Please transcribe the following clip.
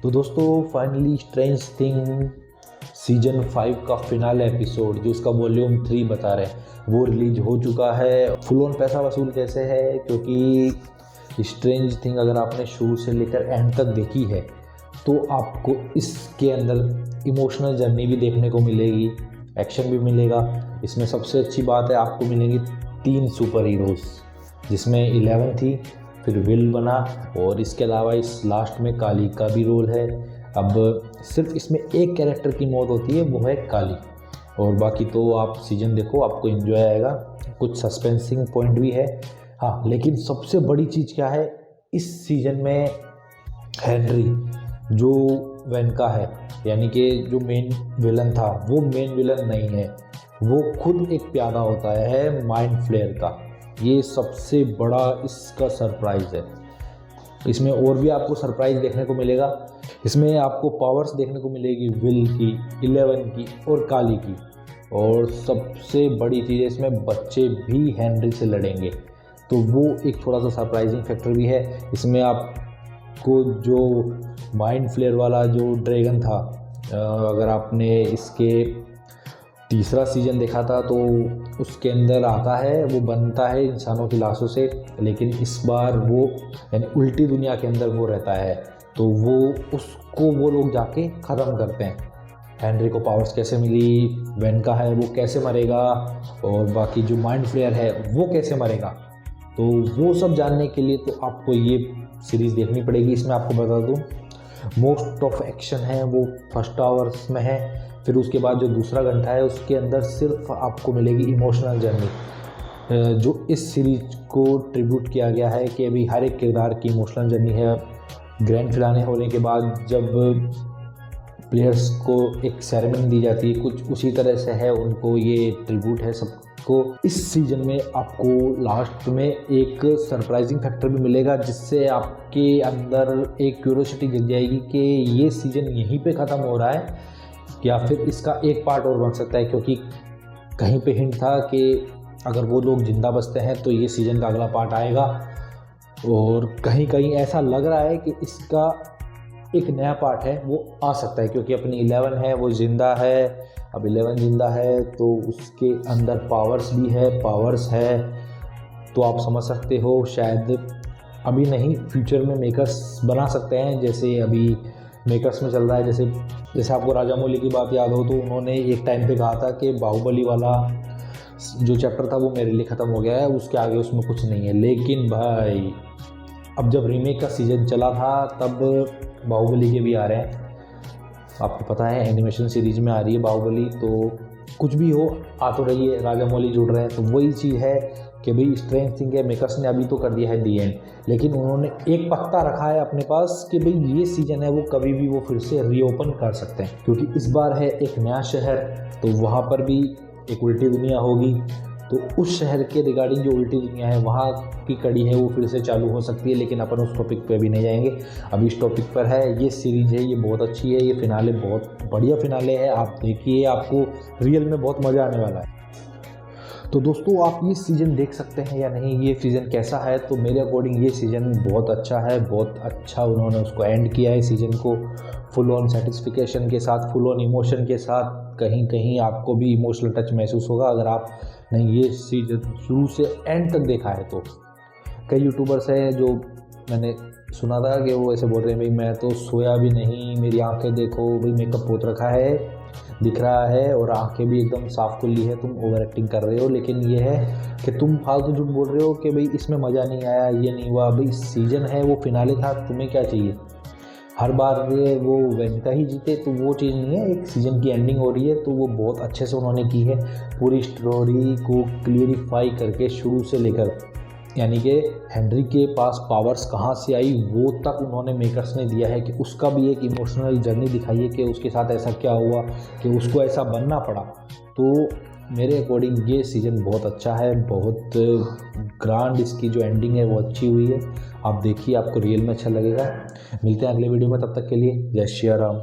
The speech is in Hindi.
तो दोस्तों फाइनली स्ट्रेंज थिंग सीजन 5 का फिनाले एपिसोड जो उसका वॉल्यूम 3 बता रहे हैं वो रिलीज हो चुका है। फुल ऑन पैसा वसूल कैसे है, क्योंकि स्ट्रेंज थिंग अगर आपने शुरू से लेकर एंड तक देखी है तो आपको इसके अंदर इमोशनल जर्नी भी देखने को मिलेगी, एक्शन भी मिलेगा। इसमें सबसे अच्छी बात है आपको मिलेंगी 3 सुपर हीरोज़, जिसमें 11 थी, फिर विल बना और इसके अलावा इस लास्ट में काली का भी रोल है। अब सिर्फ इसमें एक कैरेक्टर की मौत होती है, वो है काली, और बाकी तो आप सीज़न देखो, आपको एंजॉय आएगा। कुछ सस्पेंसिंग पॉइंट भी है हाँ, लेकिन सबसे बड़ी चीज़ क्या है इस सीज़न में, हेनरी जो वेनका है यानी कि जो मेन विलन था वो मेन विलन नहीं है, वो खुद एक प्यादा होता है माइंड फ्लेयर का। ये सबसे बड़ा इसका सरप्राइज़ है। इसमें और भी आपको सरप्राइज़ देखने को मिलेगा। इसमें आपको पावर्स देखने को मिलेगी विल की, 11 की और काली की, और सबसे बड़ी चीज़ है इसमें बच्चे भी हेनरी से लड़ेंगे, तो वो एक थोड़ा सा सरप्राइजिंग फैक्टर भी है। इसमें आपको जो माइंड फ्लेयर वाला जो ड्रैगन था, अगर आपने इसके तीसरा सीज़न देखा था तो उसके अंदर आता है, वो बनता है इंसानों की लाशों से, लेकिन इस बार वो यानी उल्टी दुनिया के अंदर वो रहता है, तो वो उसको वो लोग जाके ख़त्म करते हैं। हेनरी को पावर्स कैसे मिली, वेनका है वो कैसे मरेगा, और बाकी जो माइंड फ्लेयर है वो कैसे मरेगा, तो वो सब जानने के लिए तो आपको ये सीरीज़ देखनी पड़ेगी। इसमें आपको बता दूँ मोस्ट ऑफ एक्शन है वो फर्स्ट आवर्स में है, फिर उसके बाद जो दूसरा घंटा है उसके अंदर सिर्फ आपको मिलेगी इमोशनल जर्नी, जो इस सीरीज को ट्रिब्यूट किया गया है कि अभी हर एक किरदार की इमोशनल जर्नी है। ग्रैंड फिनाले होने के बाद जब प्लेयर्स को एक सेरेमनी दी जाती है, कुछ उसी तरह से है, उनको ये ट्रिब्यूट है सबको। इस सीज़न में आपको लास्ट में एक सरप्राइजिंग फैक्टर भी मिलेगा, जिससे आपके अंदर एक क्यूरियोसिटी जग जाएगी कि ये सीज़न यहीं पे ख़त्म हो रहा है या फिर इसका एक पार्ट और बन सकता है, क्योंकि कहीं पे हिंट था कि अगर वो लोग जिंदा बचते हैं तो ये सीज़न का अगला पार्ट आएगा, और कहीं कहीं ऐसा लग रहा है कि इसका एक नया पार्ट है वो आ सकता है, क्योंकि अपनी 11 है वो ज़िंदा है। अब 11 ज़िंदा है तो उसके अंदर पावर्स है, तो आप समझ सकते हो शायद अभी नहीं फ्यूचर में मेकर्स बना सकते हैं, जैसे अभी मेकर्स में चल रहा है। जैसे आपको राजामौली की बात याद हो तो उन्होंने एक टाइम पे कहा था कि बाहुबली वाला जो चैप्टर था वो मेरे लिए ख़त्म हो गया है, उसके आगे उसमें कुछ नहीं है। लेकिन भाई अब जब रीमेक का सीज़न चला था तब बाहुबली के भी आ रहे हैं, आपको पता है एनिमेशन सीरीज़ में आ रही है बाहुबली, तो कुछ भी हो आ तो रही है, राजामौली जुड़ रहे हैं, तो वही चीज़ है कि भाई स्ट्रेंज थिंग है मेकर्स ने अभी तो कर दिया है दी एंड, लेकिन उन्होंने एक पत्ता रखा है अपने पास कि भाई ये सीज़न है वो कभी भी वो फिर से रीओपन कर सकते हैं, क्योंकि इस बार है एक नया शहर, तो वहाँ पर भी एक उल्टी दुनिया होगी, तो उस शहर के रिगार्डिंग जो उल्टी दुनिया है वहाँ की कड़ी है वो फिर से चालू हो सकती है। लेकिन अपन उस टॉपिक पे अभी नहीं जाएंगे, अभी इस टॉपिक पर है ये सीरीज़ है, ये बहुत अच्छी है, ये फिनाले बहुत बढ़िया फिनाले है, आप देखिए आपको रियल में बहुत मज़ा आने वाला है। तो दोस्तों आप ये सीज़न देख सकते हैं या नहीं, ये सीज़न कैसा है, तो मेरे अकॉर्डिंग ये सीज़न बहुत अच्छा है, बहुत अच्छा उन्होंने उसको एंड किया है सीज़न को फुल ऑन सेटिस्फिकेशन के साथ, फुल ऑन इमोशन के साथ। कहीं कहीं आपको भी इमोशनल टच महसूस होगा अगर आप नहीं ये सीज़न शुरू से एंड तक देखा है तो। कई यूट्यूबर्स हैं जो मैंने सुना था कि वो ऐसे बोल रहे हैं भाई मैं तो सोया भी नहीं, मेरी आंखें देखो भाई मेकअप पोत रखा है दिख रहा है और आंखें भी एकदम साफ खुली है, तुम ओवर एक्टिंग कर रहे हो। लेकिन ये है कि तुम फालतू झूठ बोल रहे हो कि भाई इसमें मज़ा नहीं आया, ये नहीं हुआ, भाई सीज़न है वो फिनाले था, तुम्हें क्या चाहिए हर बार वो वेनका ही जीते, तो वो चीज़ नहीं है। एक सीज़न की एंडिंग हो रही है तो वो बहुत अच्छे से उन्होंने की है, पूरी स्टोरी को क्लियरिफाई करके शुरू से लेकर, यानी कि हेनरी के पास पावर्स कहाँ से आई वो तक उन्होंने मेकर्स ने दिया है कि उसका भी एक इमोशनल जर्नी दिखाई है कि उसके साथ ऐसा क्या हुआ कि उसको ऐसा बनना पड़ा। तो मेरे अकॉर्डिंग ये सीज़न बहुत अच्छा है, बहुत ग्रांड इसकी जो एंडिंग है वो अच्छी हुई है। आप देखिए आपको रियल में अच्छा लगेगा। मिलते हैं अगले वीडियो में, तब तक के लिए जय श्री राम।